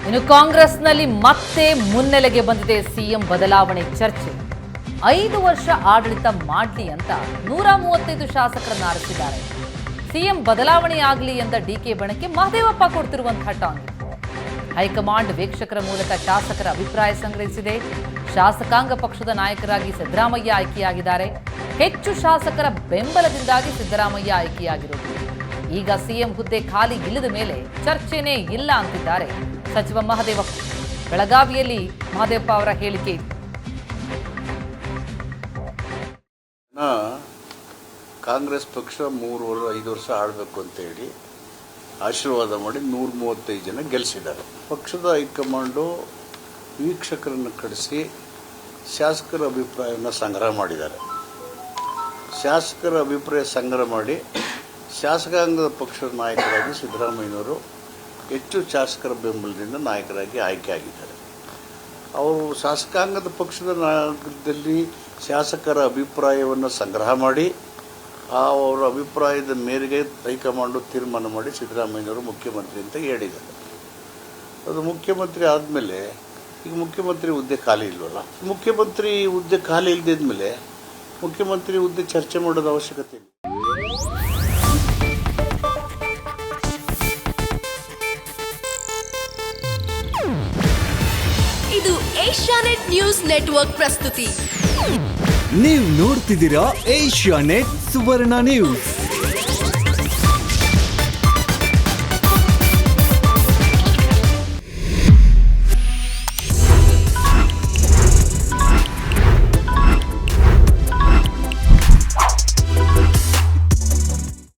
ಇನ್ನು ಕಾಂಗ್ರೆಸ್ನಲ್ಲಿ ಮತ್ತೆ ಮುನ್ನೆಲೆಗೆ ಬಂದಿದೆ ಸಿಎಂ ಬದಲಾವಣೆ ಚರ್ಚೆ. 5 ವರ್ಷ ಆಡಳಿತ ಮಾಡಲಿ ಅಂತ 135 ಶಾಸಕರನ್ನ ಆರಿಸಿದ್ದಾರೆ. ಸಿಎಂ ಬದಲಾವಣೆ ಆಗಲಿ ಎಂದ ಡಿಕೆ ಬಣಕ್ಕೆ ಮಹದೇವಪ್ಪ ಕೊಡ್ತಿರುವಂತಹ ಟಾಂಗ್. ಹೈಕಮಾಂಡ್ ವೀಕ್ಷಕರ ಮೂಲಕ ಶಾಸಕರ ಅಭಿಪ್ರಾಯ ಸಂಗ್ರಹಿಸಿದೆ. ಶಾಸಕಾಂಗ ಪಕ್ಷದ ನಾಯಕರಾಗಿ ಸಿದ್ದರಾಮಯ್ಯ ಆಯ್ಕೆಯಾಗಿದ್ದಾರೆ. ಹೆಚ್ಚು ಶಾಸಕರ ಬೆಂಬಲದಿಂದಾಗಿ ಸಿದ್ದರಾಮಯ್ಯ ಆಯ್ಕೆಯಾಗಿರುವುದು. ಈಗ ಸಿಎಂ ಹುದ್ದೆ ಖಾಲಿ ಇಲ್ಲದ ಮೇಲೆ ಚರ್ಚೆನೇ ಇಲ್ಲ ಅಂತಿದ್ದಾರೆ ಸಚಿವ ಮಹದೇವಪ್ಪ. ಬೆಳಗಾವಿಯಲ್ಲಿ ಮಹದೇವಪ್ಪ ಅವರ ಹೇಳಿಕೆ. ಕಾಂಗ್ರೆಸ್ ಪಕ್ಷ 5 ವರ್ಷ ಆಡಬೇಕು ಅಂತೇಳಿ ಆಶೀರ್ವಾದ ಮಾಡಿ 135 ಜನ ಗೆಲ್ಲಿಸಿದ್ದಾರೆ. ಪಕ್ಷದ ಹೈಕಮಾಂಡು ವೀಕ್ಷಕರನ್ನು ಕಳಿಸಿ ಶಾಸಕರ ಅಭಿಪ್ರಾಯವನ್ನು ಸಂಗ್ರಹ ಮಾಡಿದ್ದಾರೆ. ಶಾಸಕರ ಅಭಿಪ್ರಾಯ ಸಂಗ್ರಹ ಮಾಡಿ ಶಾಸಕಾಂಗದ ಪಕ್ಷದ ನಾಯಕರಾಗಿ ಸಿದ್ದರಾಮಯ್ಯನವರು ಹೆಚ್ಚು ಶಾಸಕರ ಬೆಂಬಲದಿಂದ ನಾಯಕರಾಗಿ ಆಯ್ಕೆಯಾಗಿದ್ದಾರೆ. ಅವರು ಶಾಸಕಾಂಗದ ಪಕ್ಷದ ನಾಯಕರಲ್ಲಿ ಶಾಸಕರ ಅಭಿಪ್ರಾಯವನ್ನು ಸಂಗ್ರಹ ಮಾಡಿ ಅವರ ಅಭಿಪ್ರಾಯದ ಮೇರೆಗೆ ಹೈಕಮಾಂಡು ತೀರ್ಮಾನ ಮಾಡಿ ಸಿದ್ದರಾಮಯ್ಯನವರು ಮುಖ್ಯಮಂತ್ರಿ ಅಂತ ಹೇಳಿದ್ದಾರೆ. ಅದು ಮುಖ್ಯಮಂತ್ರಿ ಆದಮೇಲೆ ಈಗ ಮುಖ್ಯಮಂತ್ರಿ ಹುದ್ದೆ ಖಾಲಿ ಇಲ್ವಲ್ಲ, ಮುಖ್ಯಮಂತ್ರಿ ಹುದ್ದೆ ಖಾಲಿ ಇಲ್ಲದಿದ್ಮೇಲೆ ಮುಖ್ಯಮಂತ್ರಿ ಹುದ್ದೆ ಚರ್ಚೆ ಮಾಡೋದು ಅವಶ್ಯಕತೆ ಇಲ್ಲ. ಇದು ಏಷ್ಯಾನೆಟ್ ನ್ಯೂಸ್ ನೆಟ್ವರ್ಕ್ ಪ್ರಸ್ತುತಿ. ನೀವು ನೋಡ್ತಿದ್ದೀರಾ ಏಷ್ಯಾನೆಟ್ ಸುವರ್ಣ ನ್ಯೂಸ್.